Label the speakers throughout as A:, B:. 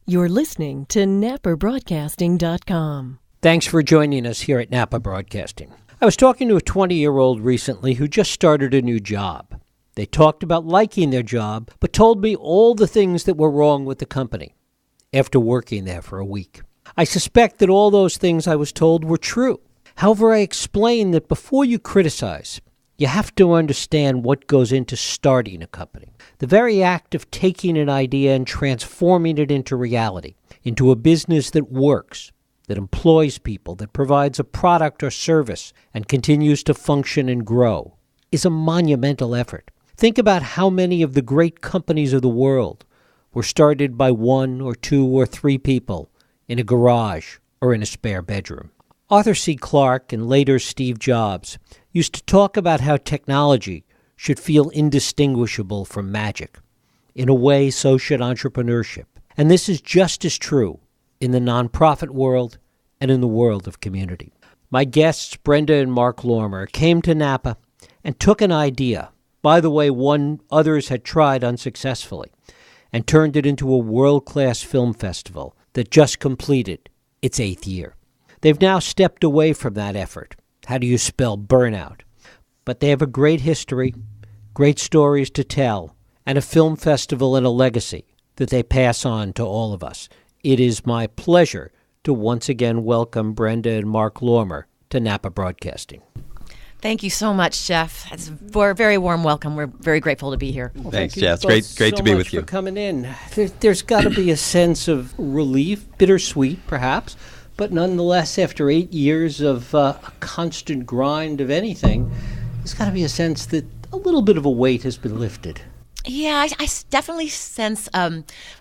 A: You're listening to NAPAbroadcasting.com.
B: Thanks for joining us here at Napa Broadcasting. I was talking to a 20-year-old recently who just started a new job. They talked about liking their job, but told me all the things that were wrong with the company after working there for a week. I suspect that all those things I was told were true. However, I explained that before you criticize, you have to understand what goes into starting a company. The very act of taking an idea and transforming it into reality, into a business that works, that employs people, that provides a product or service and continues to function and grow, is a monumental effort. Think about how many of the great companies of the world were started by 1 or 2 or 3 people in a garage or in a spare bedroom. Arthur C. Clarke and later Steve Jobs used to talk about how technology should feel indistinguishable from magic. In a way, so should entrepreneurship. And this is just as true in the nonprofit world and in the world of community. My guests, Brenda and Marc Lhormer, came to Napa and took an idea, by the way, one others had tried unsuccessfully, and turned it into a world-class film festival that just completed its 8th year. They've now stepped away from that effort. How do you spell burnout? But they have a great history, great stories to tell, and a film festival and a legacy that they pass on to all of us. It is my pleasure to once again welcome Brenda and Marc Lhormer to Napa Broadcasting.
C: Thank you so much, Jeff. It's a very warm welcome. We're very grateful to be here.
D: Well, thanks, Jeff. It's great to be with you.
B: For coming in. There's got to be a sense of relief, bittersweet perhaps, but nonetheless, after 8 years of a constant grind of anything, there's got to be a sense that a little bit of a weight has been lifted.
C: Yeah, I definitely sense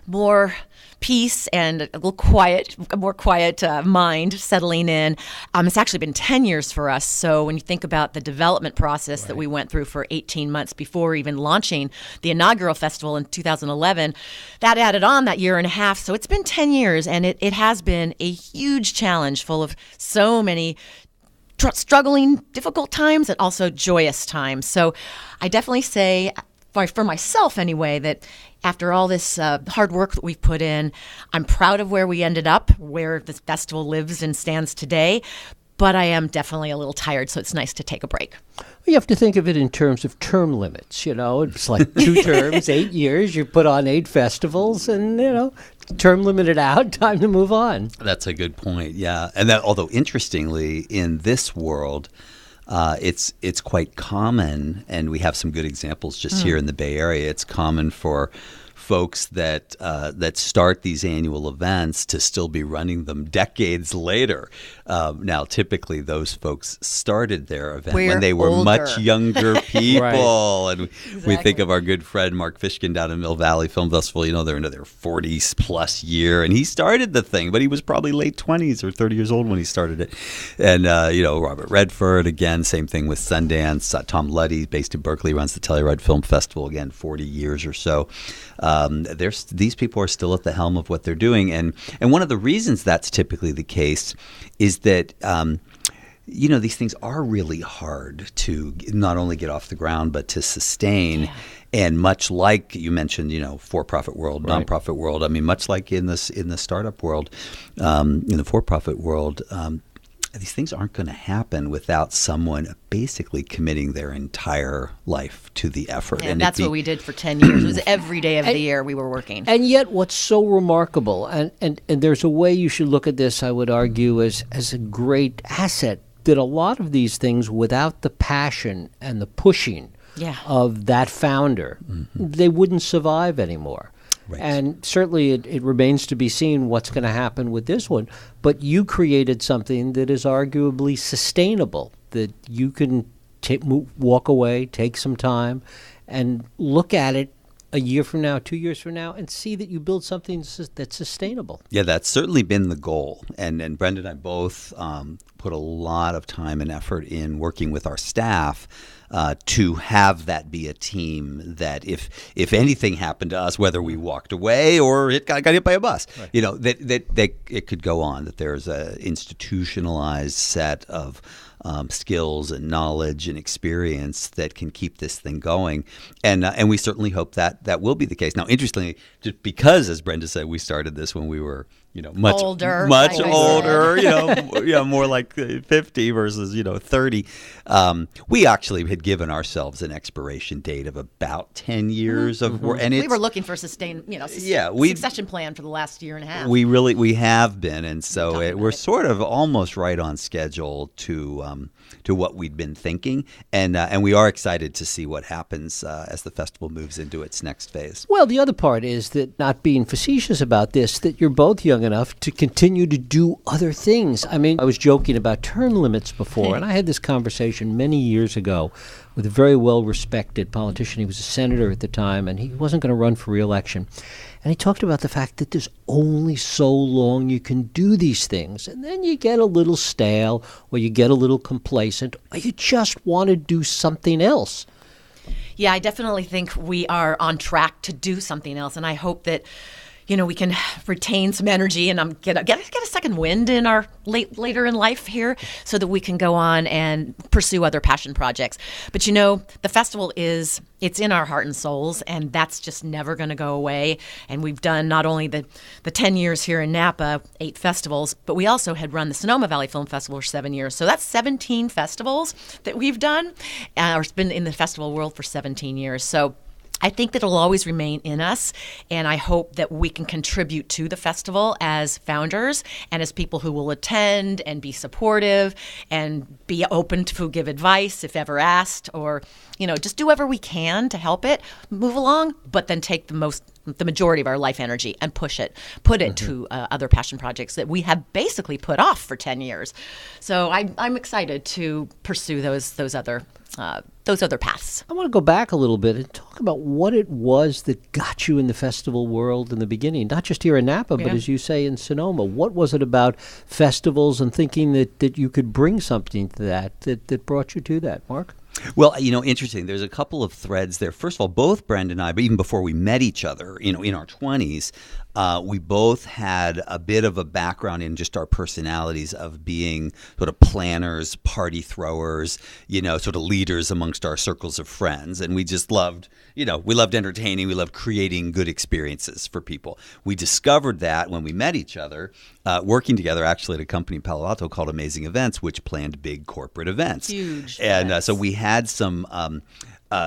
C: more peace and a more quiet mind settling in. It's actually been 10 years for us. So when you think about the development process that we went through for 18 months before even launching the inaugural festival in 2011, that added on that year and a half. So it's been 10 years, and it has been a huge challenge full of so many struggling, difficult times and also joyous times. So I definitely say, for myself anyway, that after all this hard work that we've put in, I'm proud of where we ended up, where the festival lives and stands today. But I am definitely a little tired, so it's nice to take a break.
B: You have to think of it in terms of term limits. It's like 2 terms, 8 years. You put on 8 festivals, and term limited out. Time to move on.
D: That's a good point. Yeah, and that, although interestingly, in this world, it's quite common, and we have some good examples just here in the Bay Area. It's common for folks that start these annual events to still be running them decades later. Now, typically, those folks started their event when they were
C: older.
D: much younger people.
B: Right.
D: And we think of our good friend Mark Fishkin down in Mill Valley Film Festival. They're into their 40s plus year, and he started the thing, but he was probably late 20s or 30 years old when he started it. And, Robert Redford, again, same thing with Sundance. Tom Luddy, based in Berkeley, runs the Telluride Film Festival, again, 40 years or so. These people are still at the helm of what they're doing. And one of the reasons that's typically the case is that, these things are really hard to not only get off the ground, but to sustain. Yeah. And much like you mentioned, for-profit world,
B: right.
D: Nonprofit world, much like in the startup world, in the for-profit world, these things aren't going to happen without someone basically committing their entire life to the effort.
C: And that's what we did for 10 years. It was every day of the year we were working.
B: And yet what's so remarkable, and there's a way you should look at this, I would argue, as a great asset, that a lot of these things, without the passion and the pushing of that founder, they wouldn't survive anymore. Right. And certainly it remains to be seen what's going to happen with this one. But you created something that is arguably sustainable, that you can walk away, take some time, and look at it a year from now, 2 years from now, and see that you build something that's sustainable.
D: Yeah, that's certainly been the goal. And Brenda and I both put a lot of time and effort in working with our staff to have that be a team that if anything happened to us, whether we walked away or it got hit by a bus, right. that it could go on, that there's a institutionalized set of skills and knowledge and experience that can keep this thing going, and we certainly hope that will be the case. Now, interestingly, just because, as Brenda said, we started this when we were much older, more like 50 versus 30. We actually had given ourselves an expiration date of about 10 years of work, and
C: we were looking for a succession plan for the last year and a half.
D: We have been, and so we're sort of almost right on schedule to what we'd been thinking, and we are excited to see what happens as the festival moves into its next phase.
B: Well, the other part is that, not being facetious about this, that you're both young enough to continue to do other things. I mean, I was joking about term limits before, and I had this conversation many years ago with a very well-respected politician. He was a senator at the time, and he wasn't going to run for re-election. And he talked about the fact that there's only so long you can do these things, and then you get a little stale, or you get a little complacent, or you just want to do something else.
C: Yeah, I definitely think we are on track to do something else, and I hope that we can retain some energy and get a second wind in our later in life here, so that we can go on and pursue other passion projects. But the festival it's in our heart and souls, and that's just never going to go away. And we've done not only the 10 years here in Napa, 8 festivals, but we also had run the Sonoma Valley Film Festival for 7 years. So that's 17 festivals that we've done, or been in the festival world for 17 years. So I think that it'll always remain in us, and I hope that we can contribute to the festival as founders and as people who will attend and be supportive and be open to give advice if ever asked, or just do whatever we can to help it move along, but then take the majority of our life energy and put it to other passion projects that we have basically put off for 10 years. So I'm excited to pursue those other paths.
B: I want to go back a little bit and talk about what it was that got you in the festival world in the beginning, not just here in Napa, but as you say, in Sonoma. What was it about festivals and thinking that you could bring something to that brought you to that, Mark?
D: Well, interesting. There's a couple of threads there. First of all, both Brenda and I, but even before we met each other, in our 20s, we both had a bit of a background in just our personalities of being sort of planners, party throwers, sort of leaders amongst our circles of friends. And we just loved, we loved entertaining. We loved creating good experiences for people. We discovered that when we met each other, working together actually at a company in Palo Alto called Amazing Events, which planned big corporate events.
C: Huge.
D: And so we had some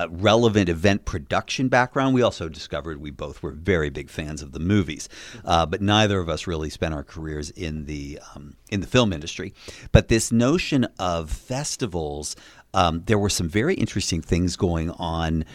D: relevant event production background. We also discovered we both were very big fans of the movies, but neither of us really spent our careers in the film industry. But this notion of festivals, there were some very interesting things going on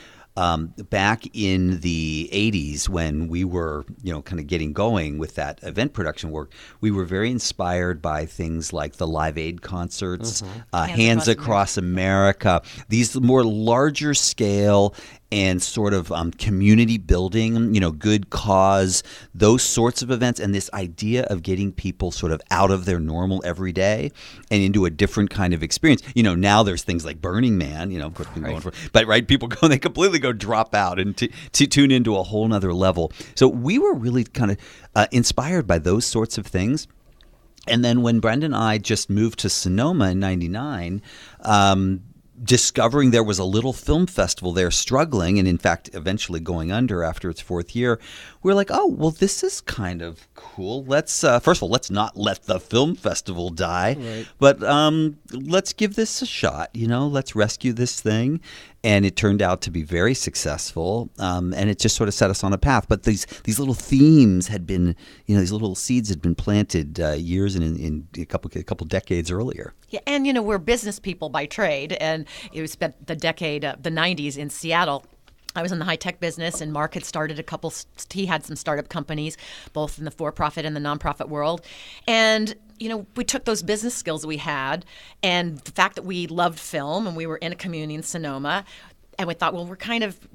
D: back in the 80s when we were, kind of getting going with that event production work. We were very inspired by things like the Live Aid concerts, Hands Across America, these more larger scale and sort of community building, good cause, those sorts of events, and this idea of getting people sort of out of their normal everyday and into a different kind of experience. Now there's things like Burning Man, of course, been going for, but people go and they completely go drop out and to tune into a whole nother level. So we were really kind of inspired by those sorts of things. And then when Brenda and I just moved to Sonoma in '99, discovering there was a little film festival there struggling and, in fact, eventually going under after its 4th year, we were like, oh, well, this is kind of cool. Let's, first of all, let's not let the film festival die, but let's give this a shot, let's rescue this thing. And it turned out to be very successful, and it just sort of set us on a path. But these little themes had been, these little seeds had been planted years and in a couple decades earlier.
C: Yeah, and we're business people by trade, and we spent the decade, the 90s in Seattle. I was in the high-tech business, and Mark had started he had some startup companies, both in the for-profit and the nonprofit world. And we took those business skills we had and the fact that we loved film and we were in a community in Sonoma, And we thought, well, we're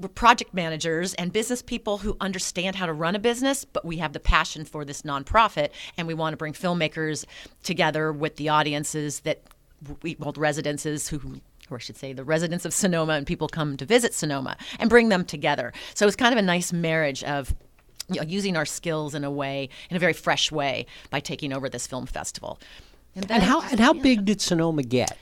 C: project managers and business people who understand how to run a business, but we have the passion for this nonprofit, and we want to bring filmmakers together with the audiences that the residences or I should say the residents of Sonoma, and people come to visit Sonoma, and bring them together. So it's kind of a nice marriage of using our skills in a very fresh way by taking over this film festival.
B: And how big did Sonoma get?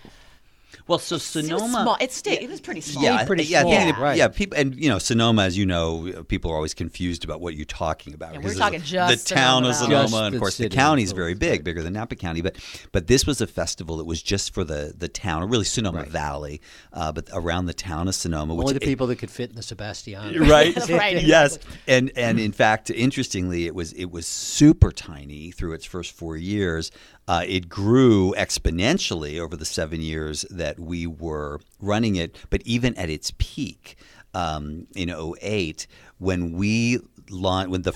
D: Well, so Sonoma,
C: it was pretty small.
D: People, Sonoma, as you know, people are always confused about what you're talking about.
C: Yeah, we're talking just
D: the town of Sonoma, and of course the county is very
B: big,
D: bigger than Napa County. But this was a festival that was just for the town, or really Sonoma Valley, but around the town of Sonoma.
B: Only the people that could fit in the Sebastian.
D: Right.
C: Right.
D: Yes. And in fact, interestingly, it was super tiny through its first 4 years. It grew exponentially over the 7 years that we were running it. But even at its peak in 2008, when the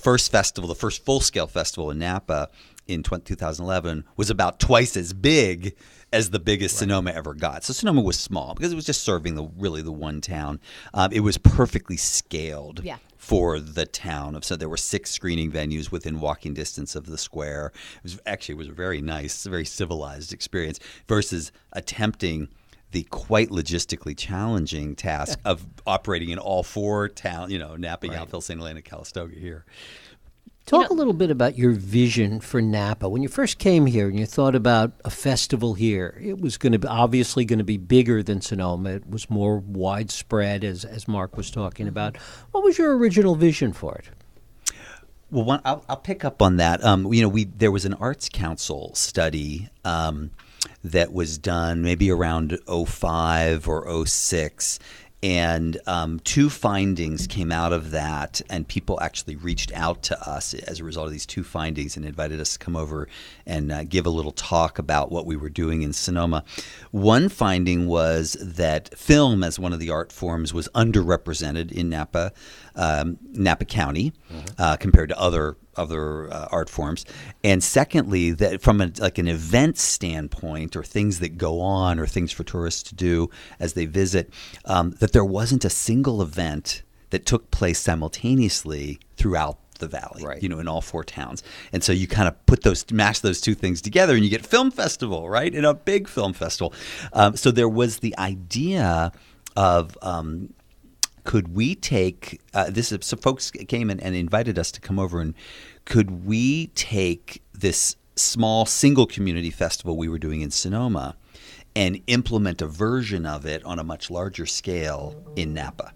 D: first full-scale festival in Napa in 2011 was about twice as big as the biggest Sonoma ever got. So Sonoma was small because it was just serving the one town. It was perfectly scaled.
C: Yeah.
D: For the town. So there were 6 screening venues within walking distance of the square. It was very nice, a very civilized experience versus attempting the quite logistically challenging task of operating in all 4 towns, Napa, Yountville, St. Helena, Calistoga here.
B: Talk a little bit about your vision for Napa. When you first came here and you thought about a festival here, it was obviously going to be bigger than Sonoma. It was more widespread, as Mark was talking about. What was your original vision for it?
D: Well, I'll pick up on that. There was an Arts Council study that was done maybe around 2005 or 2006. And 2 findings came out of that, and people actually reached out to us as a result of these 2 findings and invited us to come over and give a little talk about what we were doing in Sonoma. One finding was that film as one of the art forms was underrepresented in Napa County compared to other art forms. And secondly, that from an event standpoint, or things that go on, or things for tourists to do as they visit, that there wasn't a single event that took place simultaneously throughout the valley, in all 4 towns. And so you kind of mash those 2 things together, and you get film festival, right? And a big film festival. So there was the idea of could we take so folks came and invited us to come over, and could we take this small single community festival we were doing in Sonoma and implement a version of it on a much larger scale in Napa?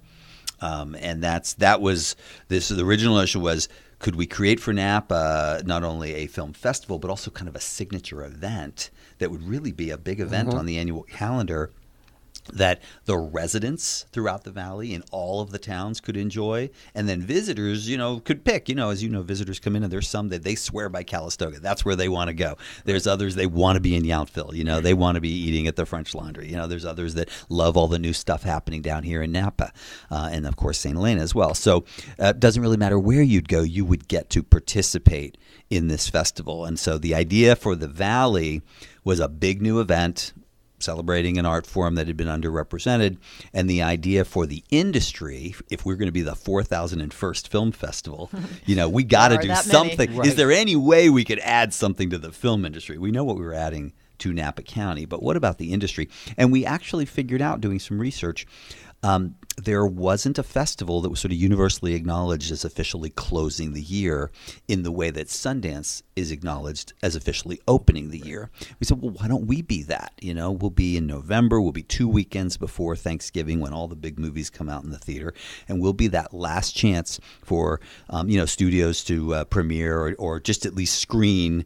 D: And the original issue was, could we create for Napa not only a film festival, but also kind of a signature event that would really be a big event on the annual calendar that the residents throughout the valley in all of the towns could enjoy, and then visitors, could pick. As you know, visitors come in, and there's some that they swear by Calistoga. That's where they want to go. There's others, they want to be in Yountville. They want to be eating at the French Laundry. There's others that love all the new stuff happening down here in Napa, and of course St. Helena as well. So it doesn't really matter where you'd go, you would get to participate in this festival. And so the idea for the valley was a big new event celebrating an art form that had been underrepresented, and the idea for the industry, if we're going to be the 4001st film festival, we got to do something. Is there any way we could add something to the film industry? We know what we were adding to Napa County, but what about the industry? And we actually figured out, doing some research, there wasn't a festival that was sort of universally acknowledged as officially closing the year in the way that Sundance is acknowledged as officially opening the year. We said, well, why don't we be that? We'll be in November. We'll be 2 weekends before Thanksgiving when all the big movies come out in the theater, and we'll be that last chance for studios to premiere or just at least screen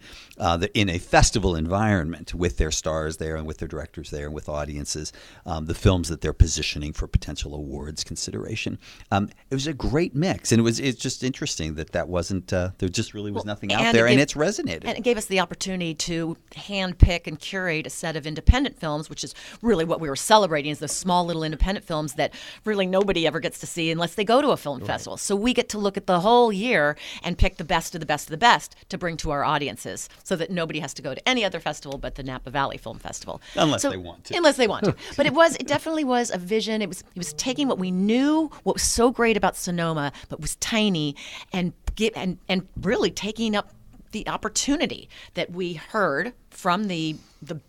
D: in a festival environment with their stars there and with their directors there and with audiences, the films that they're positioning for potential awards consideration. It was a great mix, and it's just interesting that wasn't there just really was nothing out there, and it's resonated.
C: And it gave us the opportunity to handpick and curate a set of independent films, which is really what we were celebrating, is the small little independent films that really nobody ever gets to see unless they go to a film festival. So we get to look at the whole year and pick the best of the best of the best to bring to our audiences, so that nobody has to go to any other festival but the Napa Valley Film Festival.
D: Unless they want to.
C: Unless they want to. But it definitely was a vision. It was taking taking what we knew, what was so great about Sonoma, but was tiny, and really taking up the opportunity that we heard from the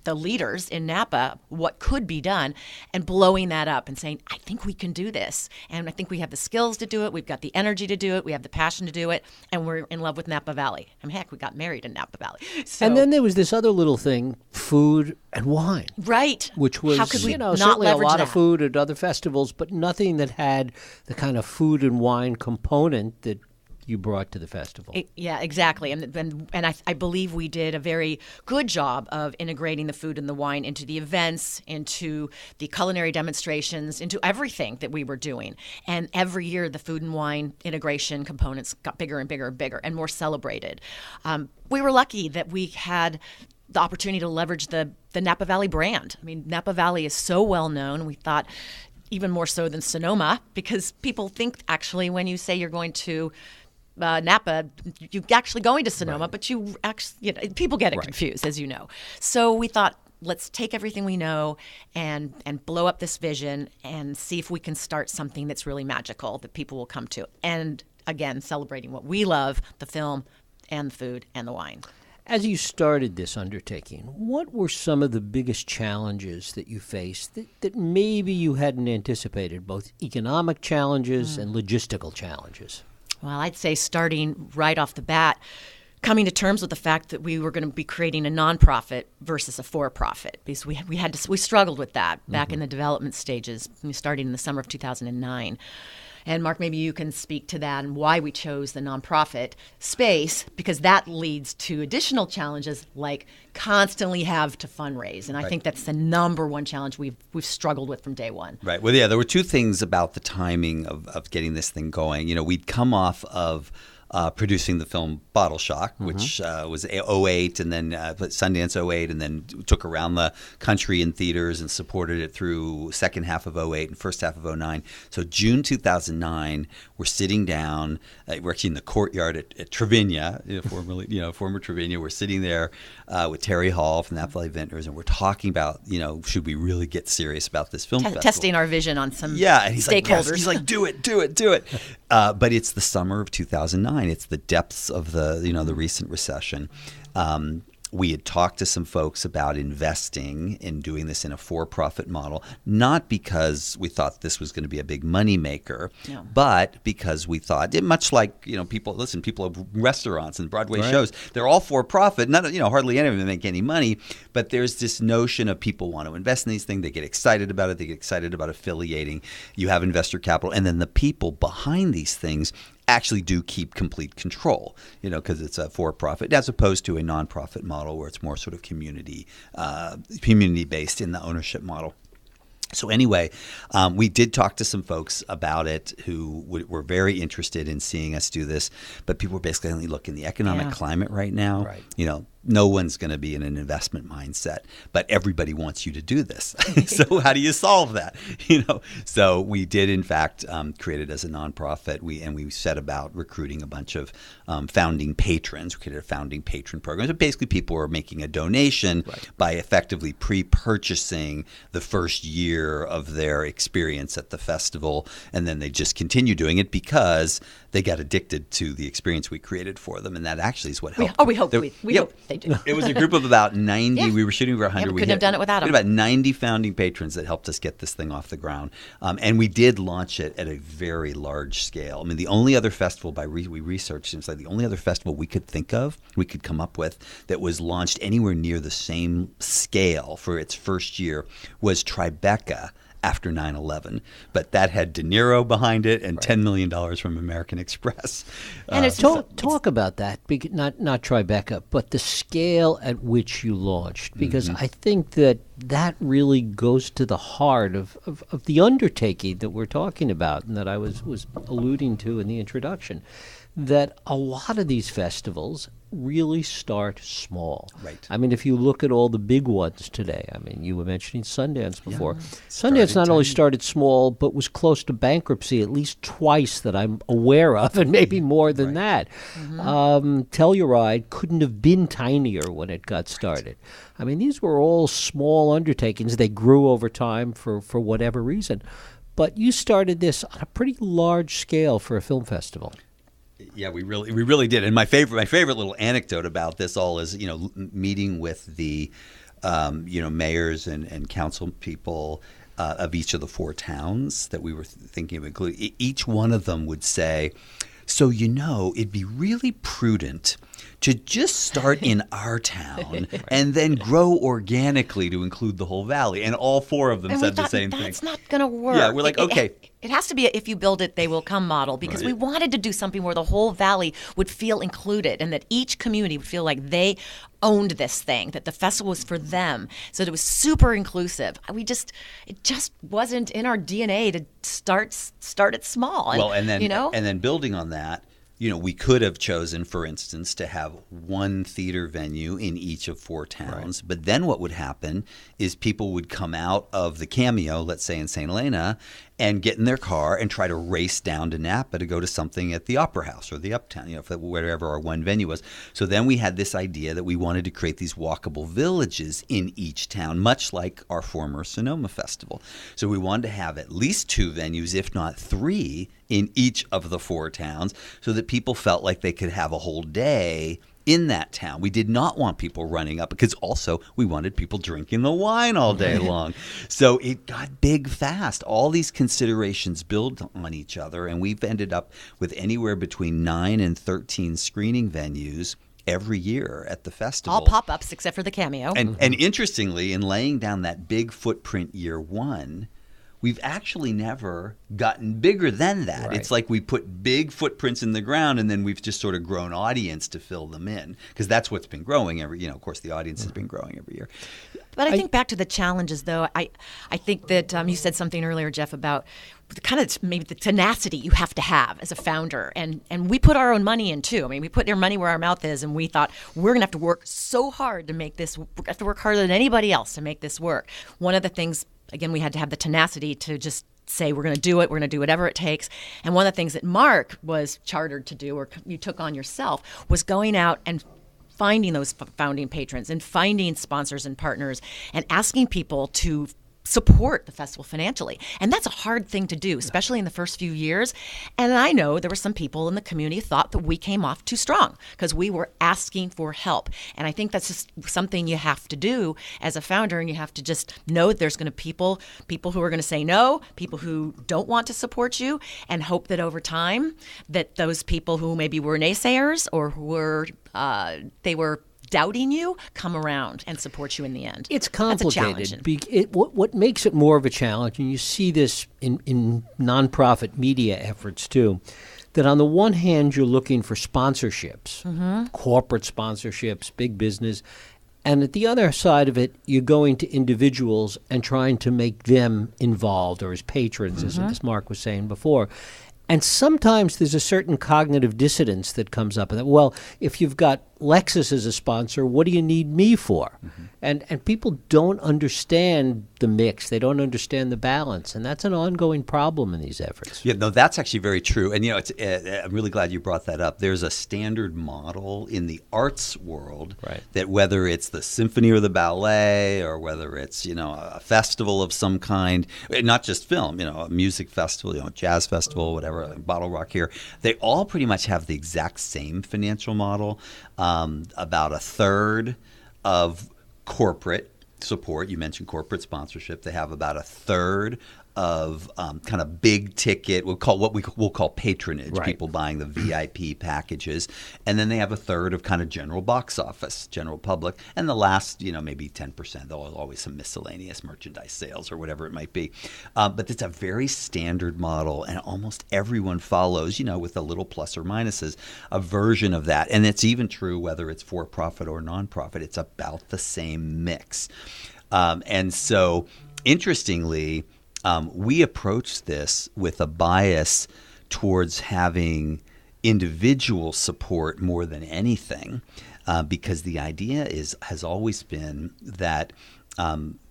C: leaders in Napa, what could be done, and blowing that up and saying, I think we can do this. And I think we have the skills to do it. We've got the energy to do it. We have the passion to do it. And we're in love with Napa Valley. I mean, heck, we got married in Napa Valley. So,
B: and then there was this other little thing, food and wine.
C: Right.
B: Which was,
C: how could we not
B: certainly a
C: leverage
B: lot
C: that?
B: of food at other festivals, but nothing that had the kind of food and wine component that you brought to the festival.
C: Yeah, exactly. And I believe we did a very good job of integrating the food and the wine into the events, into the culinary demonstrations, into everything that we were doing. And every year the food and wine integration components got bigger and bigger and bigger and more celebrated. We were lucky that we had the opportunity to leverage the Napa Valley brand. I mean, Napa Valley is so well known. We thought even more so than Sonoma, because people think actually when you say you're going to Napa, you're actually going to Sonoma, right. But you actually, people get it right. Confused, as you know. So we thought, let's take everything we know and blow up this vision and see if we can start something that's really magical that people will come to. And again, celebrating what we love, the film and the food and the wine.
B: As you started this undertaking, what were some of the biggest challenges that you faced that maybe you hadn't anticipated, both economic challenges and logistical challenges?
C: Well, I'd say starting right off the bat, coming to terms with the fact that we were going to be creating a nonprofit versus a for-profit, because we struggled with that back in the development stages, starting in the summer of 2009. And Mark, maybe you can speak to that and why we chose the nonprofit space, because that leads to additional challenges like constantly have to fundraise. And I think that's the number one challenge we've struggled with from day one.
D: Right. Well, yeah, there were two things about the timing of getting this thing going. We'd come off of producing the film Bottle Shock, which was 2008, and then Sundance 2008, and then took around the country in theaters and supported it through second half of 2008 and first half of 2009. So June 2009, we're sitting down. We're actually in the courtyard at Trevina, former Trevina. We're sitting there with Terry Hall from Napa Valley Vintners, and we're talking about, should we really get serious about this film festival?
C: Testing our vision on some
D: and he's
C: stakeholders.
D: He's like, do it. But it's the summer of 2009. It's the depths of the recent recession. We had talked to some folks about investing in doing this in a for-profit model, not because we thought this was going to be a big money maker, but because we thought, much like people have restaurants and Broadway shows, they're all for-profit. Not hardly any of them make any money, but there's this notion of people want to invest in these things. They get excited about it. They get excited about affiliating. You have investor capital, and then the people behind these things actually do keep complete control, because it's a for-profit as opposed to a nonprofit model where it's more sort of community-based in the ownership model. So anyway, we did talk to some folks about it who were very interested in seeing us do this, but people were basically only looking the economic climate right now. Right. No one's going to be in an investment mindset, but everybody wants you to do this. So how do you solve that? So we did in fact create it as a nonprofit. We set about recruiting a bunch of founding patrons. We created a founding patron program. So basically, people were making a donation by effectively pre-purchasing the first year of their experience at the festival, and then they just continue doing it because they got addicted to the experience we created for them, and that actually is what helped.
C: We hope they do.
D: It was a group of about 90. We were shooting for 100.
C: We couldn't have done it without them.
D: We had about 90 founding patrons that helped us get this thing off the ground, and we did launch it at a very large scale. I mean, the only other festival we researched, it's like the only other festival we could think of, we could come up with that was launched anywhere near the same scale for its first year was Tribeca after 9/11, but that had De Niro behind it and $10 million from American Express.
B: And talk about that, not Tribeca, but the scale at which you launched, because I think that really goes to the heart of the undertaking that we're talking about and that I was alluding to in the introduction, that a lot of these festivals really start small.
D: Right.
B: I mean, if you look at all the big ones today, I mean, you were mentioning Sundance before. Sundance not only started small, but was close to bankruptcy at least twice that I'm aware of, and maybe more than that. Telluride couldn't have been tinier when it got started. I mean, these were all small undertakings. They grew over time for whatever reason. but you started this on a pretty large scale for a film festival.
D: Yeah, we really did. And my favorite little anecdote about this all is, meeting with the, mayors and council people of each of the 4 towns that we were thinking of including. Each one of them would say, so, it'd be really prudent to just start in our town and then grow organically to include the whole valley. And all 4 of them said the same thing.
C: That's not going to work.
D: Yeah, we're like, okay.
C: It has to be a if you build it, they will come model, because we wanted to do something where the whole valley would feel included and that each community would feel like they owned this thing, that the festival was for them. So it was super inclusive. It just wasn't in our DNA to start it small.
D: And then building on that, we could have chosen, for instance, to have one theater venue in each of 4 towns. Right. But then what would happen is people would come out of the Cameo, let's say in St. Helena, and get in their car and try to race down to Napa to go to something at the Opera House or the Uptown, wherever our one venue was. So then we had this idea that we wanted to create these walkable villages in each town, much like our former Sonoma Festival. So we wanted to have at least 2 venues, if not 3, in each of the 4 towns, so that people felt like they could have a whole day in that town. We did not want people running up, because also we wanted people drinking the wine all day long. So it got big fast. All these considerations build on each other, and we've ended up with anywhere between 9 and 13 screening venues every year at the festival.
C: All pop-ups except for the Cameo.
D: And interestingly, in laying down that big footprint year 1, we've actually never gotten bigger than that. Right. It's like we put big footprints in the ground, and then we've just sort of grown audience to fill them in, because that's what's been growing of course, the audience has been growing every year.
C: But I think back to the challenges, though, I think that you said something earlier, Jeff, about kind of maybe the tenacity you have to have as a founder. And we put our own money in, too. I mean, we put our money where our mouth is, and we thought, we're going to have to work so hard to make this, we have to work harder than anybody else to make this work. One of the things, again, we had to have the tenacity to just say, we're going to do it. We're going to do whatever it takes. And one of the things that Marc was chartered to do, or you took on yourself, was going out and finding those founding patrons and finding sponsors and partners and asking people to support the festival financially. And that's a hard thing to do, especially in the first few years. And I know there were some people in the community who thought that we came off too strong because we were asking for help. And I think that's just something you have to do as a founder, and you have to just know that there's going to people who are going to say no, people who don't want to support you, and hope that over time that those people who maybe were naysayers or who were they were doubting you come around and support you in the end.
B: It's complicated. What makes it more of a challenge, and you see this in nonprofit media efforts too, that on the one hand you're looking for sponsorships, corporate sponsorships, big business, and at the other side of it, you're going to individuals and trying to make them involved, or as patrons, as Marc was saying before. And sometimes there's a certain cognitive dissonance that comes up. Well, if you've got Lexus as a sponsor, what do you need me for? And people don't understand the mix. They don't understand the balance. And that's an ongoing problem in these efforts.
D: Yeah, no, that's actually very true. And, it's, I'm really glad you brought that up. There's a standard model in the arts world that whether it's the symphony or the ballet, or whether it's, a festival of some kind, not just film, a music festival, a jazz festival, whatever, like Bottle Rock here, they all pretty much have the exact same financial model. About a third of corporate support. You mentioned corporate sponsorship. They have about a third of kind of big ticket, we'll call patronage, people buying the VIP packages. And then they have a third of kind of general box office, general public. And the last, maybe 10%, there'll always some miscellaneous merchandise sales or whatever it might be. But it's a very standard model, and almost everyone follows, with a little plus or minuses, a version of that. And it's even true whether it's for-profit or nonprofit. It's about the same mix. And so, interestingly, we approach this with a bias towards having individual support more than anything, because the idea has always been that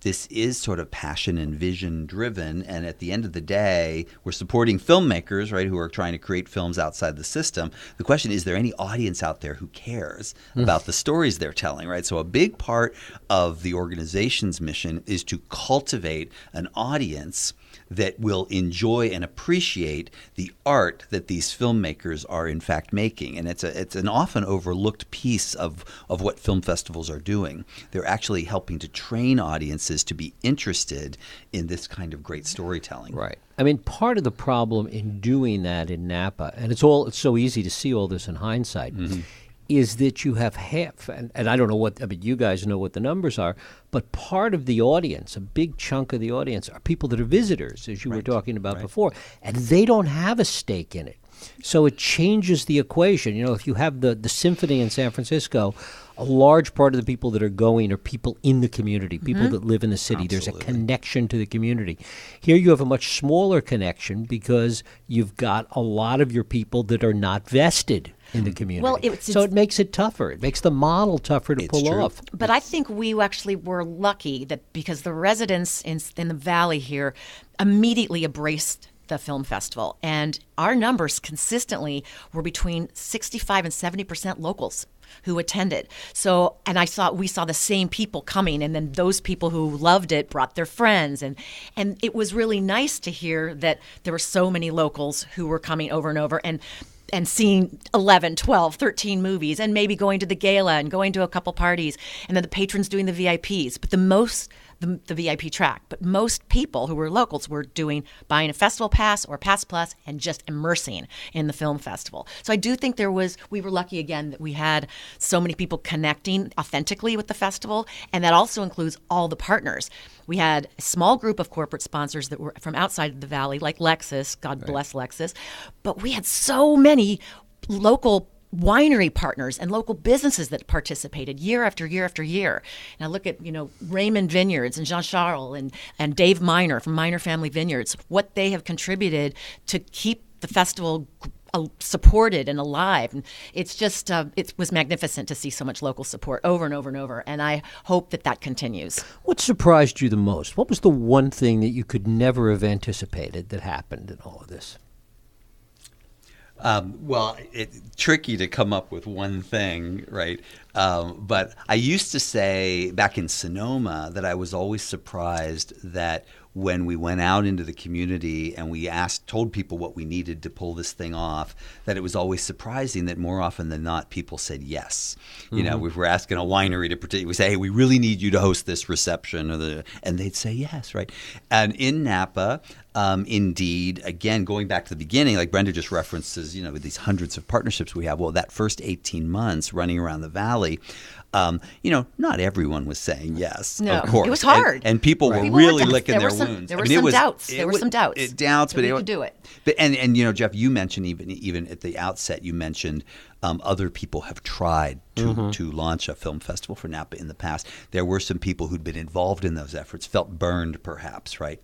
D: this is sort of passion and vision driven, and at the end of the day, we're supporting filmmakers, who are trying to create films outside the system. The question is there any audience out there who cares about the stories they're telling, So a big part of the organization's mission is to cultivate an audience that will enjoy and appreciate the art that these filmmakers are in fact making. And it's an often overlooked piece of what film festivals are doing. They're actually helping to train audiences to be interested in this kind of great storytelling.
B: Right. I mean, part of the problem in doing that in Napa, and it's so easy to see all this in hindsight, is that you have half, and I don't know you guys know what the numbers are, but part of the audience, a big chunk of the audience, are people that are visitors, as you were talking about before, and they don't have a stake in it. So it changes the equation. You know, if you have the symphony in San Francisco, a large part of the people that are going are people in the community, people that live in the city. Absolutely. There's a connection to the community. Here you have a much smaller connection because you've got a lot of your people that are not vested in the community. Well, so it makes it tougher. It makes the model tougher to pull off.
C: But I think we actually were lucky that because the residents in the Valley here immediately embraced the film festival, and our numbers consistently were between 65 and 70% locals who attended. So, and we saw the same people coming, and then those people who loved it brought their friends, and it was really nice to hear that there were so many locals who were coming over and over and seeing 11, 12, 13 movies, and maybe going to the gala and going to a couple parties, and then the patrons doing the VIPs. But the VIP track. But most people who were locals were buying a festival pass or Pass Plus and just immersing in the film festival. So I do think we were lucky again that we had so many people connecting authentically with the festival, and that also includes all the partners. We had a small group of corporate sponsors that were from outside of the Valley, like Lexus, God bless Lexus, but we had so many local winery partners and local businesses that participated year after year after year. And I look at, Raymond Vineyards and Jean-Charles and Dave Miner from Miner Family Vineyards, what they have contributed to keep the festival supported and alive. And it's just, it was magnificent to see so much local support over and over and over. And I hope that continues.
B: What surprised you the most? What was the one thing that you could never have anticipated that happened in all of this?
D: It's tricky to come up with one thing, right? But I used to say back in Sonoma that I was always surprised that when we went out into the community and we told people what we needed to pull this thing off, that it was always surprising that more often than not people said yes. You know, if we're asking a winery to participate, we say, hey, we really need you to host this reception, and they'd say yes, right? And in Napa, indeed, again, going back to the beginning, like Brenda just references, with these hundreds of partnerships we have. Well, that first 18 months running around the Valley, not everyone was saying yes.
C: No,
D: of course.
C: It was hard.
D: And people were really licking their wounds.
C: There were some doubts. There were some doubts.
D: But
C: we could do it.
D: But and Jeff, you mentioned even at the outset, you mentioned other people have tried to launch a film festival for Napa in the past. There were some people who'd been involved in those efforts, felt burned perhaps, right?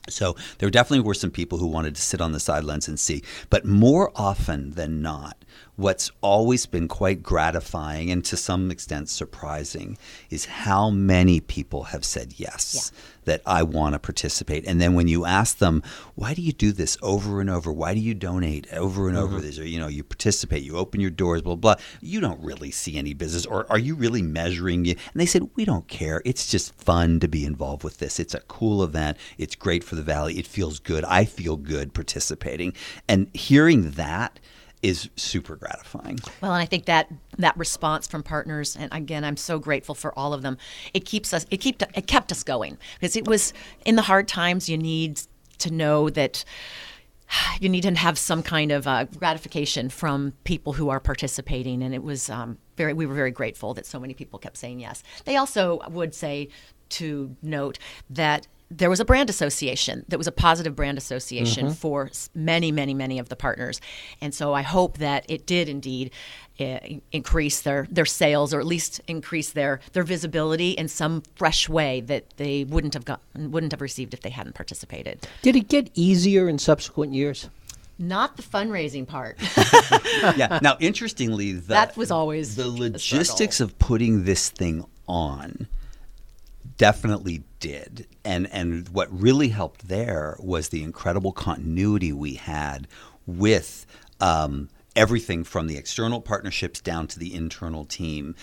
D: So there definitely were some people who wanted to sit on the sidelines and see. But more often than not, what's always been quite gratifying and to some extent surprising is how many people have said yes, that I want to participate. And then when you ask them, why do you do this over and over? Why do you donate over and over? This, you participate, you open your doors, blah, blah. You don't really see any business, or are you really measuring it? And they said, we don't care. It's just fun to be involved with this. It's a cool event. It's great for the Valley. It feels good. I feel good participating. And hearing that is super gratifying.
C: Well, and I think that response from partners, and again, I'm so grateful for all of them. It kept us going, because it was in the hard times. You need to know that you need to have some kind of gratification from people who are participating, and it was we were very grateful that so many people kept saying yes. They also would say to note that there was a brand association that was a positive brand association for many, many, many of the partners. And so I hope that it did indeed increase their sales, or at least increase their visibility in some fresh way that they wouldn't have received if they hadn't participated.
B: Did it get easier in subsequent years?
C: Not the fundraising part.
D: Yeah. Now, interestingly,
C: that was always
D: the logistics of putting this thing on definitely did. And what really helped there was the incredible continuity we had with everything from the external partnerships down to the internal team.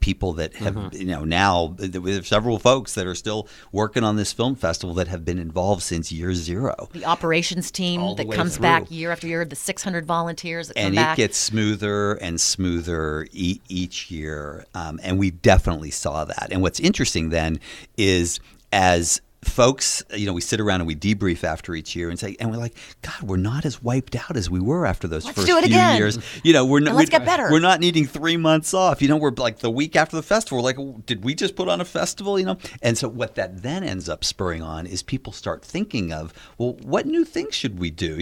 D: People that have, now there's several folks that are still working on this film festival that have been involved since year zero.
C: The operations team that comes back year after year, the 600 volunteers that come back.
D: And it gets smoother and smoother each year. And we definitely saw that. And what's interesting then is as folks, we sit around and we debrief after each year and we're like, God, we're not as wiped out as we were after those first few years.
C: Let's get better.
D: We're not needing 3 months off. We're like the week after the festival, we're like, did we just put on a festival? And so what that then ends up spurring on is people start thinking of, well, what new things should we do?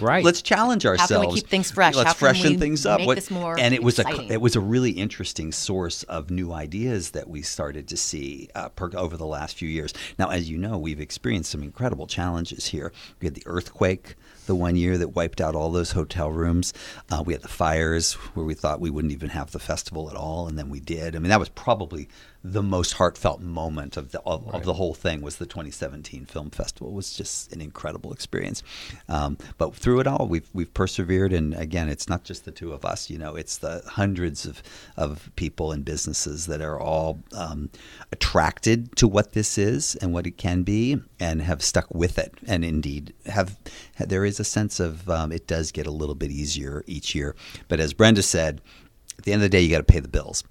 D: Let's challenge ourselves.
C: How can we keep things fresh?
D: Let's freshen things up.
C: Make this more
D: and it was
C: exciting?
D: a really interesting source of new ideas that we started to see over the last few years. Now, as you know, we've experienced some incredible challenges here. We had the earthquake the one year that wiped out all those hotel rooms. We had the fires where we thought we wouldn't even have the festival at all, and then we did. I mean, that was probably the most heartfelt moment of the whole thing. Was the 2017 film festival. It was just an incredible experience. But through it all, we've persevered, and again, it's not just the two of us. It's the hundreds of people and businesses that are all attracted to what this is and what it can be, and have stuck with it. And indeed, there is a sense of it does get a little bit easier each year. But as Brenda said, at the end of the day, you got to pay the bills,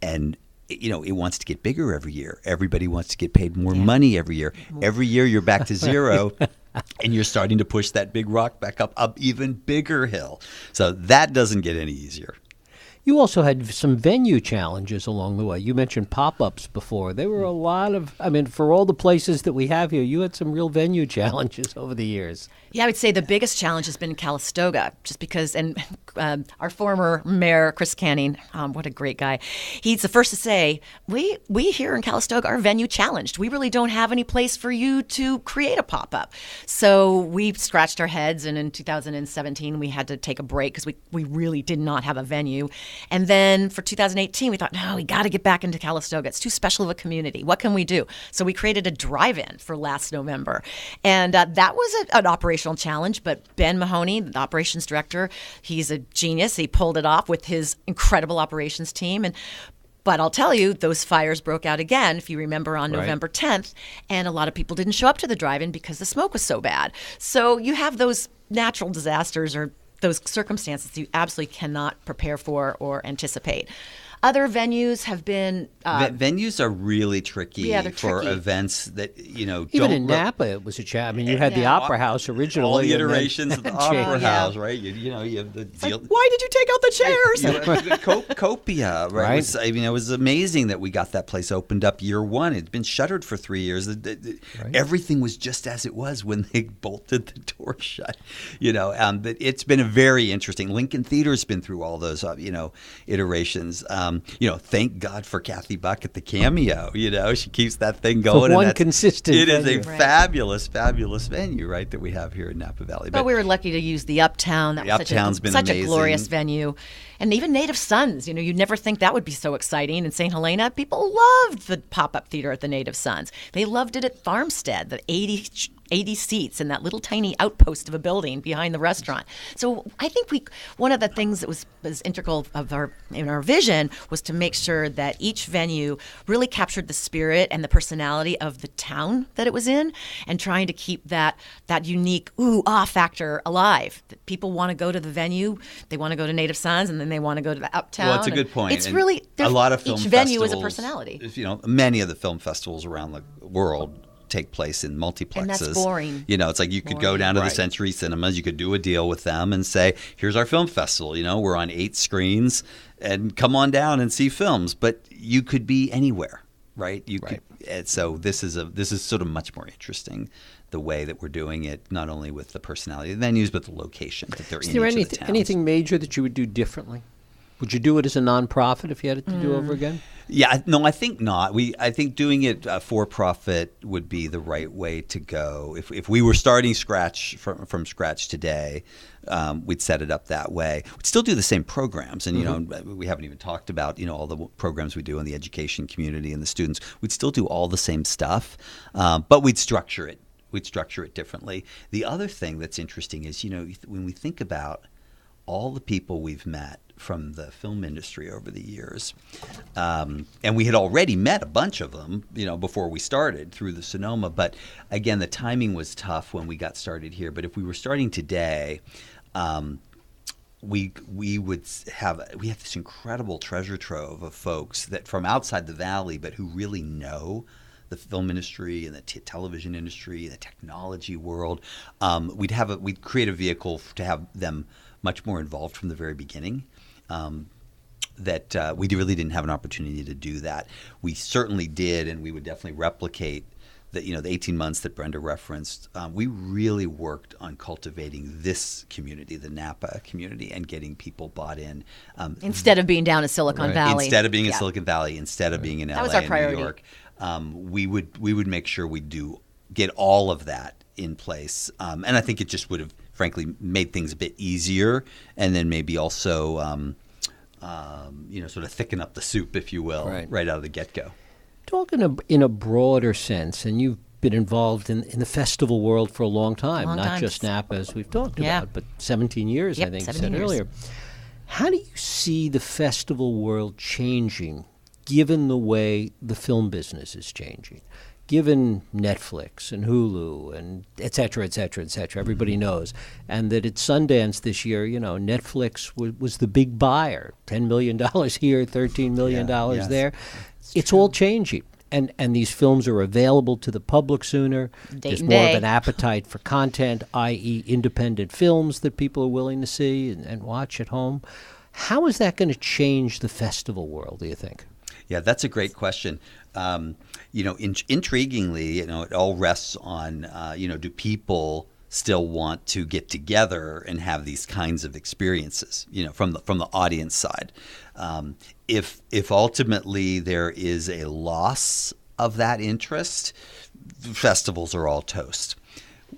D: and it wants to get bigger every year. Everybody wants to get paid more money every year. Every year you're back to zero, and you're starting to push that big rock back up even bigger hill. So that doesn't get any easier.
B: You also had some venue challenges along the way. You mentioned pop-ups before. There were a lot of, for all the places that we have here, you had some real venue challenges over the years.
C: Yeah, I would say the biggest challenge has been Calistoga, just because, and our former mayor, Chris Canning, what a great guy. He's the first to say, we here in Calistoga are venue challenged. We really don't have any place for you to create a pop-up. So we scratched our heads, and in 2017, we had to take a break because we really did not have a venue. And then for 2018, we thought, no, we got to get back into Calistoga. It's too special of a community. What can we do? So we created a drive-in for last November. And that was an operational challenge, but Ben Mahoney, the operations director, he's a genius. He pulled it off with his incredible operations team. But I'll tell you, those fires broke out again, if you remember, on November 10th. And a lot of people didn't show up to the drive-in because the smoke was so bad. So you have those natural disasters or those circumstances you absolutely cannot prepare for or anticipate. Other venues have been
D: venues are really tricky for
C: tricky.
D: Events that
B: even in Napa it was a challenge. You had the Opera House originally,
D: all the iterations of the Opera House, right? You have the deal.
C: Why did you take out the chairs?
D: Copia, right? It was amazing that we got that place opened up year one. It's been shuttered for 3 years. Everything was just as it was when they bolted the door shut. But it's been a very interesting. Lincoln Theater's been through all those iterations. Thank God for Kathy Buck at the Cameo. She keeps that thing going.
B: For one consistent
D: It
B: venue.
D: is a fabulous, fabulous venue, right, that we have here in Napa Valley.
C: But we were lucky to use the Uptown. That was such a glorious venue. And even Native Sons, you'd never think that would be so exciting. In St. Helena, people loved the pop-up theater at the Native Sons. They loved it at Farmstead, the 80 seats in that little tiny outpost of a building behind the restaurant. So I think one of the things that was integral in our vision was to make sure that each venue really captured the spirit and the personality of the town that it was in, and trying to keep that unique ooh-ah factor alive. That people want to go to the venue, they want to go to Native Sons, and then they want to go to the Uptown.
D: Well, it's a good point.
C: It's really
D: a lot of film
C: each venue is a
D: festivals,
C: personality.
D: Many of the film festivals around the world take place in multiplexes.
C: And that's boring.
D: It's like you could go down to the Century Cinemas, you could do a deal with them and say, here's our film festival, we're on 8 screens and come on down and see films. But you could be anywhere, right? Could, and so this is sort of much more interesting, the way that we're doing it, not only with the personality of the venues, but the location that they're in.
B: Is there
D: each of the towns.
B: anything major that you would do differently? Would you do it as a nonprofit if you had it to do over again?
D: Yeah, no, I think not. I think doing it for profit would be the right way to go. If we were starting from scratch today, we'd set it up that way. We'd still do the same programs, and we haven't even talked about all the programs we do in the education community and the students. We'd still do all the same stuff, but we'd structure it. We'd structure it differently. The other thing that's interesting is when we think about all the people we've met from the film industry over the years. And we had already met a bunch of them, before we started through the Sonoma. But again, the timing was tough when we got started here. But if we were starting today, we have this incredible treasure trove of folks that from outside the Valley, but who really know the film industry and the television industry and the technology world. We'd create a vehicle to have them much more involved from the very beginning. That we really didn't have an opportunity to do that. We certainly did, and we would definitely replicate the 18 months that Brenda referenced. We really worked on cultivating this community, the Napa community, and getting people bought in.
C: Instead of being down in Silicon Valley.
D: Instead of being in Silicon Valley, instead of being in LA and New York. We would make sure we get all of that in place. And I think it just would have, frankly, made things a bit easier, and then maybe also, sort of thicken up the soup, if you will, right out of the get-go.
B: Talking in a broader sense, and you've been involved in the festival world for a long time, not just Napa, as we've talked about, but 17 years, I think you said earlier. How do you see the festival world changing, given the way the film business is changing? Given Netflix and Hulu and et cetera, et cetera, et cetera, everybody knows. And that at Sundance this year, Netflix was the big buyer, $10 million here, $13 million there. It's all changing. And these films are available to the public sooner. There's more of an appetite for content, i.e. independent films that people are willing to see and watch at home. How is that going to change the festival world, do you think?
D: Yeah, that's a great question. Intriguingly, it all rests on, do people still want to get together and have these kinds of experiences, from the audience side. If ultimately there is a loss of that interest, festivals are all toast.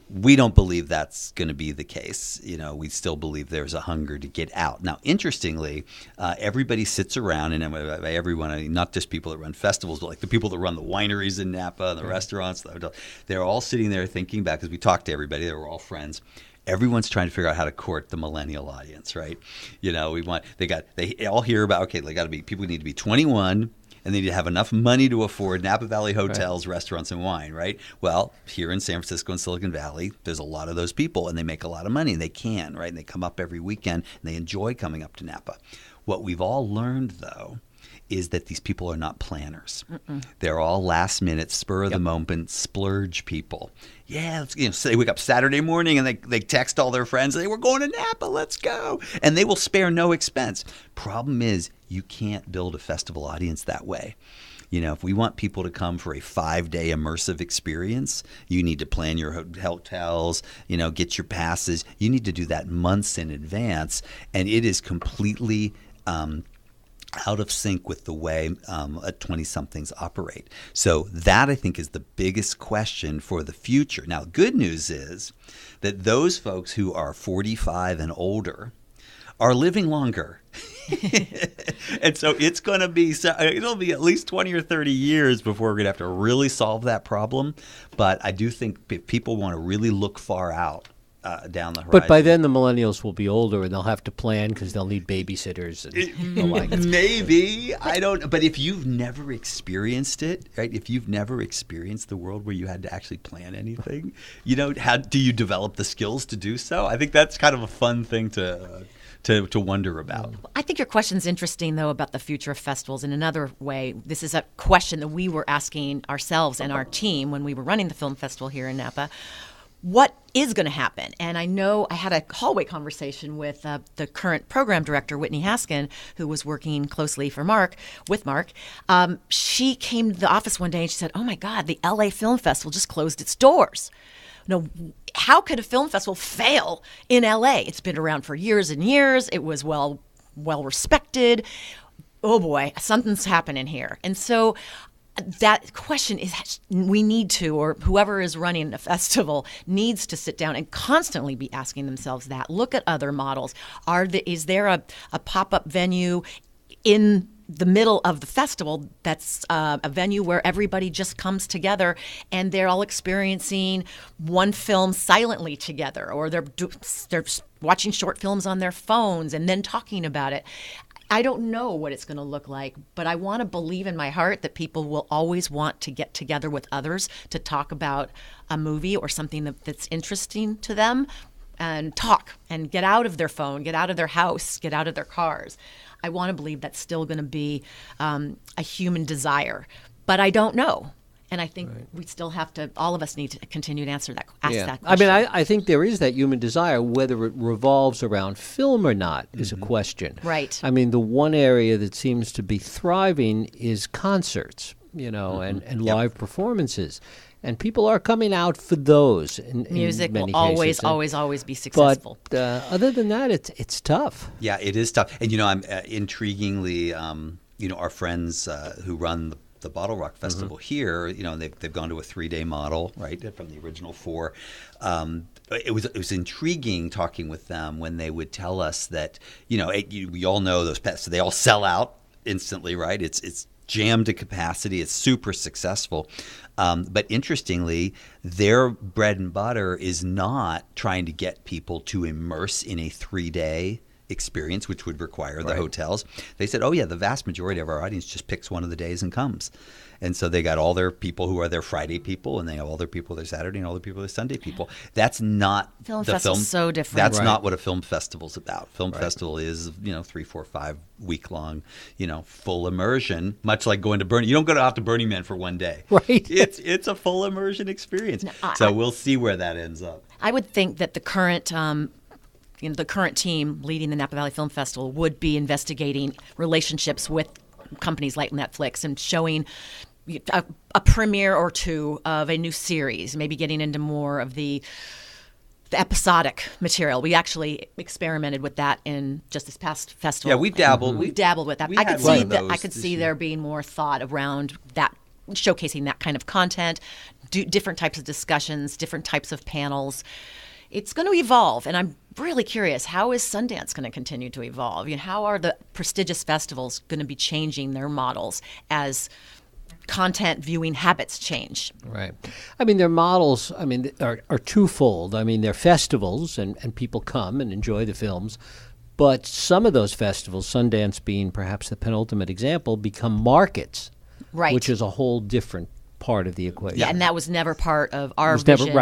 D: We don't believe that's going to be the case. We still believe there's a hunger to get out. Now, interestingly, everybody sits around, and by everyone, I mean not just people that run festivals, but like the people that run the wineries in Napa, and the restaurants, they're all sitting there thinking back, because we talked to everybody, they were all friends. Everyone's trying to figure out how to court the millennial audience, right? They all hear about, people need to be 21, and they need to have enough money to afford Napa Valley hotels, restaurants, and wine, right? Well, here in San Francisco and Silicon Valley, there's a lot of those people, and they make a lot of money, and they can, right? And they come up every weekend, and they enjoy coming up to Napa. What we've all learned, though, is that these people are not planners. They're all last-minute, spur-of-the-moment, splurge people. Yeah, so they wake up Saturday morning and they text all their friends, we're going to Napa, let's go. And they will spare no expense. Problem is, you can't build a festival audience that way. If we want people to come for a 5-day immersive experience, you need to plan your hotels, get your passes. You need to do that months in advance, and it is completely out of sync with the way 20-somethings operate. So that, I think, is the biggest question for the future. Now, good news is that those folks who are 45 and older are living longer. And so it'll be at least 20 or 30 years before we're going to have to really solve that problem. But I do think if people want to really look far out, down the horizon.
B: But by then the millennials will be older and they'll have to plan because they'll need babysitters and the like.
D: Maybe. I don't know. But if you've never experienced it, right? If you've never experienced the world where you had to actually plan anything, how do you develop the skills to do so? I think that's kind of a fun thing to wonder about.
C: I think your question's interesting, though, about the future of festivals. In another way, this is a question that we were asking ourselves and our team when we were running the film festival here in Napa. What is going to happen? And I know I had a hallway conversation with the current program director, Whitney Haskin, who was working closely with Marc. She came to the office one day and she said, "Oh my God, the LA Film Festival just closed its doors." How could a film festival fail in LA? It's been around for years and years. It was well respected. Oh boy, something's happening here. And so that question is, we need to, or whoever is running a festival needs to sit down and constantly be asking themselves that. Look at other models. Is there a pop-up venue in the middle of the festival that's a venue where everybody just comes together and they're all experiencing one film silently together, or they're watching short films on their phones and then talking about it. I don't know what it's going to look like, but I want to believe in my heart that people will always want to get together with others to talk about a movie or something that's interesting to them and talk and get out of their phone, get out of their house, get out of their cars. I want to believe that's still going to be a human desire, but I don't know. And I think we still have to, all of us need to continue to ask that question.
B: I mean, I think there is that human desire. Whether it revolves around film or not is a question.
C: Right.
B: I mean, the one area that seems to be thriving is concerts, and live performances. And people are coming out for those.
C: Music
B: in many
C: will always,
B: cases.
C: always be successful.
B: But other than that, it's tough.
D: Yeah, it is tough. And, I'm intriguingly, our friends who run the Bottle Rock Festival here, they've gone to a 3-day model, right, from the original 4. It was intriguing talking with them when they would tell us that, we all know those pets, so they all sell out instantly, right? It's jammed to capacity. It's super successful. But interestingly, their bread and butter is not trying to get people to immerse in a 3-day experience, which would require the hotels. They said, oh yeah, the vast majority of our audience just picks one of the days and comes. And so they got all their people who are their Friday people, and they have all their people their Saturday, and all their people their Sunday people. That's not
C: film festival's so different.
D: That's not what a film festival's about. Film festival is 3, 4, 5 week long, full immersion, much like going to Burning. You don't go out to Burning Man for one day.
B: Right.
D: It's a full immersion experience. So we'll see where that ends up.
C: I would think that the current the current team leading the Napa Valley Film Festival would be investigating relationships with companies like Netflix and showing a premiere or two of a new series, maybe getting into more of the episodic material. We actually experimented with that in just this past festival.
D: Yeah, we've dabbled.
C: We've dabbled with that. I could see there being more thought around that, showcasing that kind of content, different types of discussions, different types of panels. It's going to evolve, and I'm really curious, how is Sundance going to continue to evolve? How are the prestigious festivals going to be changing their models as content viewing habits change?
B: Right. I mean, their models, are twofold. I mean, they're festivals, and people come and enjoy the films. But some of those festivals, Sundance being perhaps the penultimate example, become markets, which is a whole different part of the equation.
C: Yeah, and that was never part of our vision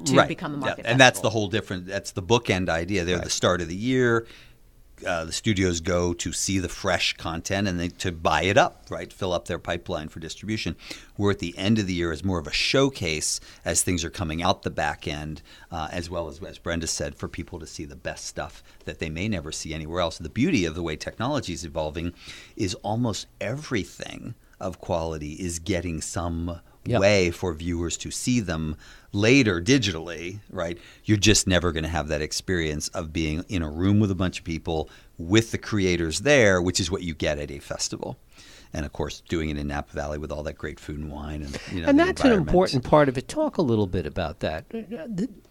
C: to become a market festival.
D: And that's the whole different, that's the bookend idea. They're the start of the year. The studios go to see the fresh content and to buy it up, right? Fill up their pipeline for distribution. We're at the end of the year as more of a showcase as things are coming out the back end, as well as Brenda said, for people to see the best stuff that they may never see anywhere else. The beauty of the way technology is evolving is almost everything of quality is getting some way for viewers to see them later digitally, right? You're just never going to have that experience of being in a room with a bunch of people with the creators there, which is what you get at a festival. And, of course, doing it in Napa Valley with all that great food and wine. And
B: that's an important part of it. Talk a little bit about that.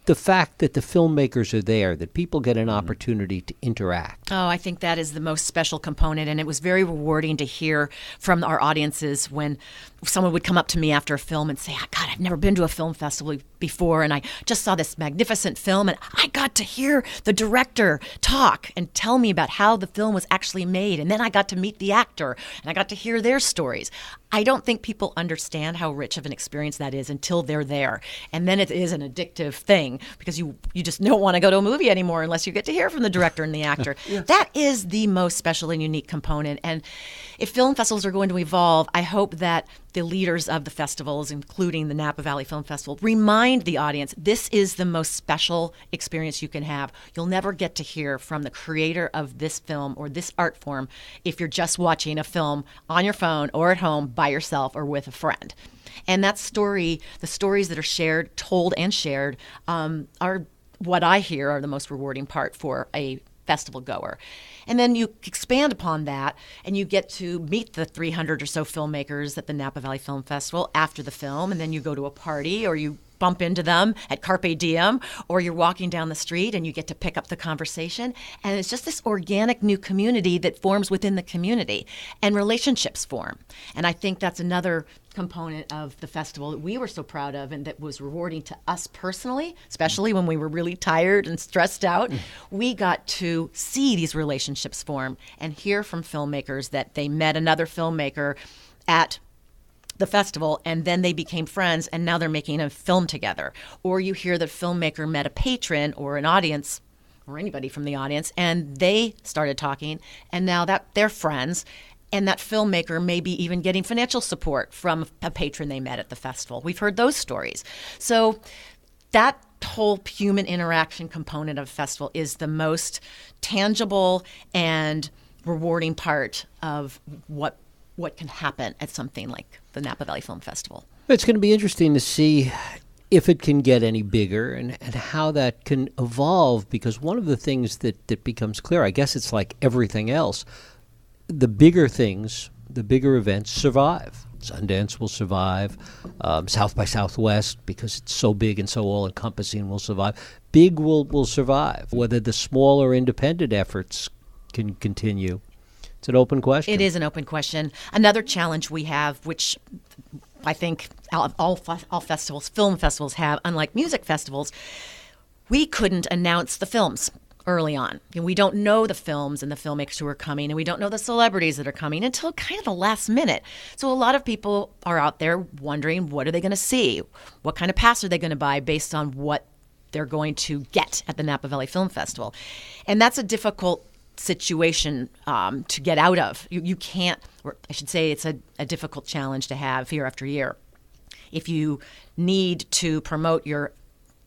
B: The fact that the filmmakers are there, that people get an opportunity to interact.
C: Oh, I think that is the most special component. And it was very rewarding to hear from our audiences when someone would come up to me after a film and say, God, I've never been to a film festival before, and I just saw this magnificent film, and I got to hear the director talk and tell me about how the film was actually made. And then I got to meet the actor, and I got to hear their stories. I don't think people understand how rich of an experience that is until they're there. And then it is an addictive thing because you just don't want to go to a movie anymore unless you get to hear from the director and the actor. That is the most special and unique component. And if film festivals are going to evolve, I hope that the leaders of the festivals, including the Napa Valley Film Festival, remind the audience this is the most special experience you can have. You'll never get to hear from the creator of this film or this art form if you're just watching a film on your phone or at home by yourself or with a friend. And that story, the stories that are shared, told and shared, are what I hear are the most rewarding part for a festival goer. And then you expand upon that and you get to meet the 300 or so filmmakers at the Napa Valley Film Festival after the film, and then you go to a party or you bump into them at Carpe Diem, or you're walking down the street and you get to pick up the conversation. And it's just this organic new community that forms within the community, and relationships form. And I think that's another component of the festival that we were so proud of and that was rewarding to us personally, especially when we were really tired and stressed out. We got to see these relationships form and hear from filmmakers that they met another filmmaker at the festival, and then they became friends, and now they're making a film together. Or you hear that filmmaker met a patron or an audience or anybody from the audience, and they started talking, and now that they're friends. And that filmmaker may be even getting financial support from a patron they met at the festival. We've heard those stories. So that whole human interaction component of a festival is the most tangible and rewarding part of what can happen at something like the Napa Valley Film Festival.
B: It's going to be interesting to see if it can get any bigger and how that can evolve, because one of the things that becomes clear, I guess it's like everything else, the bigger things, the bigger events survive. Sundance will survive. South by Southwest, because it's so big and so all-encompassing, will survive. Big will survive. Whether the smaller independent efforts can continue, it's an open question.
C: It is an open question. Another challenge we have, which I think all festivals, film festivals have, unlike music festivals, we couldn't announce the films early on. We don't know the films and the filmmakers who are coming, and we don't know the celebrities that are coming until kind of the last minute. So a lot of people are out there wondering, what are they going to see? What kind of pass are they going to buy based on what they're going to get at the Napa Valley Film Festival? And that's a difficult situation to get out of. You can't, or I should say it's a difficult challenge to have year after year. If you need to promote your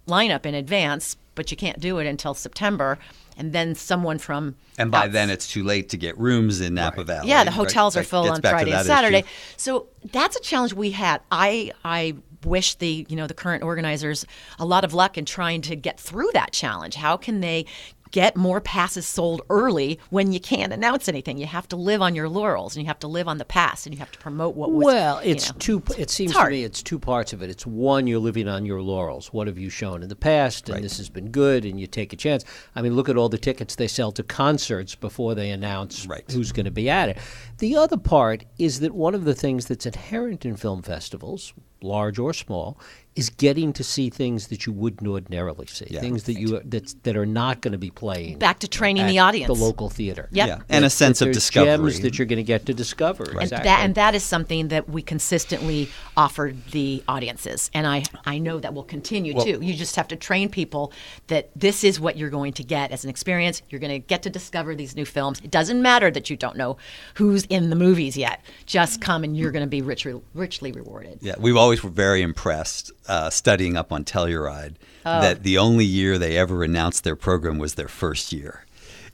C: lineup in advance, but you can't do it until September, and then someone from...
D: And by then it's too late to get rooms in Napa Valley.
C: Yeah, the hotels are full on Friday and Saturday.
D: Issue.
C: So that's a challenge we had. I wish the current organizers a lot of luck in trying to get through that challenge. How can they get more passes sold early when you can't announce anything? You have to live on your laurels, and you have to live on the past, and you have to promote what was.
B: Well, it seems to me it's two parts of it. It's one, you're living on your laurels. What have you shown in the past? And this has been good, and you take a chance. I mean, look at all the tickets they sell to concerts before they announce who's going to be at it. The other part is that one of the things that's inherent in film festivals, large or small, is getting to see things that you wouldn't ordinarily see, things that are not going to be playing.
C: Back to training the audience,
B: the local theater,
D: and a sense of discovery.
B: Gems that you're going to get to discover, exactly.
C: And that is something that we consistently offered the audiences, and I know that will continue too. You just have to train people that this is what you're going to get as an experience. You're going to get to discover these new films. It doesn't matter that you don't know who's in the movies yet. Just come, and you're going to be richly rewarded.
D: Yeah, we've always were very impressed studying up on Telluride that the only year they ever announced their program was their first year.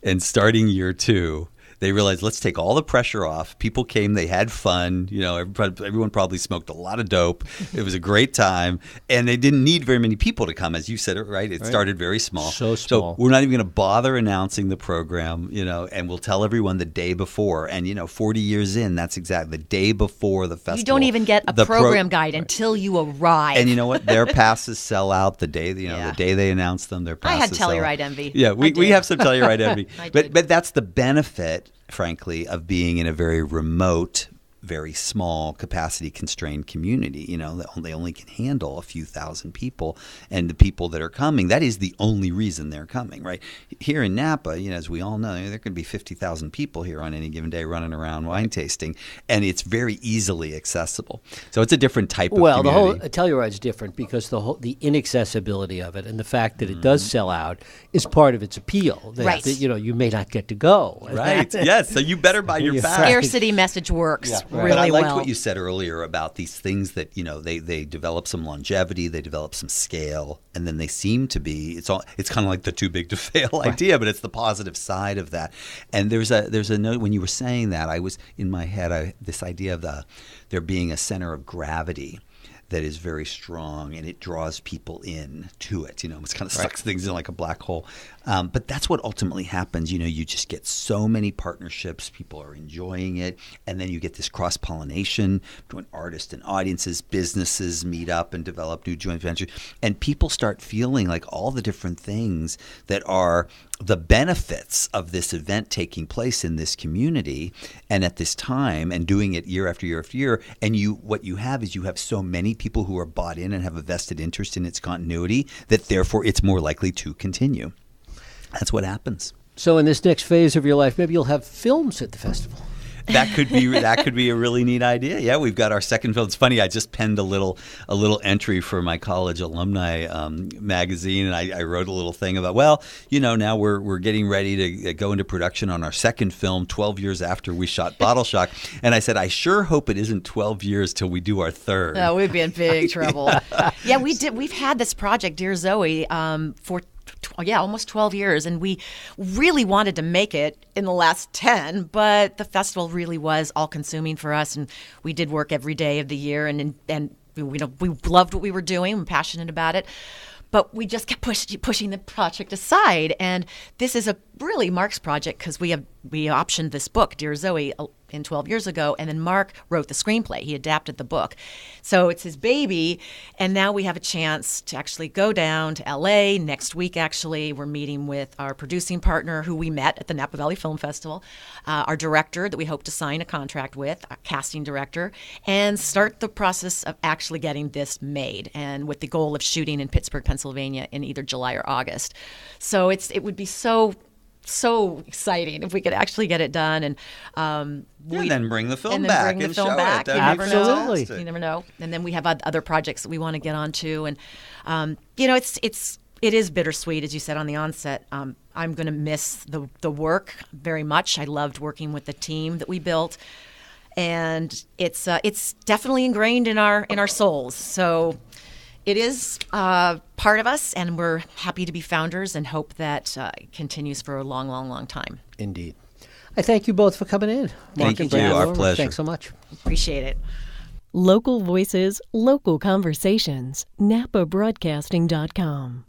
D: And starting year 2, they realized, let's take all the pressure off. People came, they had fun. Everyone probably smoked a lot of dope. It was a great time. And they didn't need very many people to come, as you said, right? It started very small.
B: So small.
D: So we're not even going to bother announcing the program, and we'll tell everyone the day before. And, 40 years in, that's exactly the day before the festival.
C: You don't even get a program guide until you arrive.
D: And you know what? Their passes sell out the day, the day they announce them. Their passes
C: I had Telluride envy.
D: Yeah, we have some Telluride envy.
C: But
D: that's the benefit, frankly, of being in a very remote, very small, capacity-constrained community. They only can handle a few thousand people, and the people that are coming, that is the only reason they're coming, right? Here in Napa, as we all know, there could be 50,000 people here on any given day running around wine tasting, and it's very easily accessible. So it's a different type of community.
B: Well, the whole Telluride's different because the inaccessibility of it and the fact that it does sell out is part of its appeal. That, you may not get to go.
D: Right. Yes. So you better buy your pass.
C: Scarcity message works. Yeah.
D: Right.
C: Really
D: but I liked
C: well.
D: what you said earlier about these things that they develop some longevity, they develop some scale, and then they seem to be it's kind of like the too big to fail idea, but it's the positive side of that. And there's a note when you were saying that, I was in my head this idea of there being a center of gravity that is very strong, and it draws people in to it. It kind of sucks things in like a black hole. But that's what ultimately happens. You just get so many partnerships. People are enjoying it. And then you get this cross-pollination between artists and audiences. Businesses meet up and develop new joint ventures. And people start feeling like all the different things that are the benefits of this event taking place in this community and at this time, and doing it year after year after year. And what you have is you have so many people who are bought in and have a vested interest in its continuity that therefore it's more likely to continue. That's what happens.
B: So in this next phase of your life, maybe you'll have films at the festival.
D: That could be a really neat idea. Yeah, we've got our second film. It's funny. I just penned a little entry for my college alumni magazine, and I wrote a little thing about, now we're getting ready to go into production on our second film 12 years after we shot Bottle Shock. And I said, I sure hope it isn't 12 years till we do our third.
C: Oh, we'd be in big trouble. Yeah, we did. We've had this project, Dear Zoe, for almost 12 years, and we really wanted to make it in the last 10, but the festival really was all-consuming for us, and we did work every day of the year, and we loved what we were doing, we're passionate about it, but we just kept pushing the project aside. And this is really Marc's project, because we optioned this book, Dear Zoe, 12 years ago, and then Marc wrote the screenplay. He adapted the book. So it's his baby, and now we have a chance to actually go down to LA next week. Actually, we're meeting with our producing partner, who we met at the Napa Valley Film Festival, our director that we hope to sign a contract with, a casting director, and start the process of actually getting this made, and with the goal of shooting in Pittsburgh, Pennsylvania in either July or August. So it would be so exciting if we could actually get it done, and
D: then bring the film back and show it.
B: Absolutely.
C: You never know. And then we have other projects that we want to get onto, and it is bittersweet, as you said on the onset. I'm going to miss the work very much. I loved working with the team that we built, and it's definitely ingrained in our souls. So it is part of us, and we're happy to be founders and hope that it continues for a long, long, long time.
B: Indeed. I thank you both for coming in.
D: Thank you. Our pleasure.
B: Thanks so much.
C: Appreciate it.
A: Local voices, local conversations. NAPAbroadcasting.com.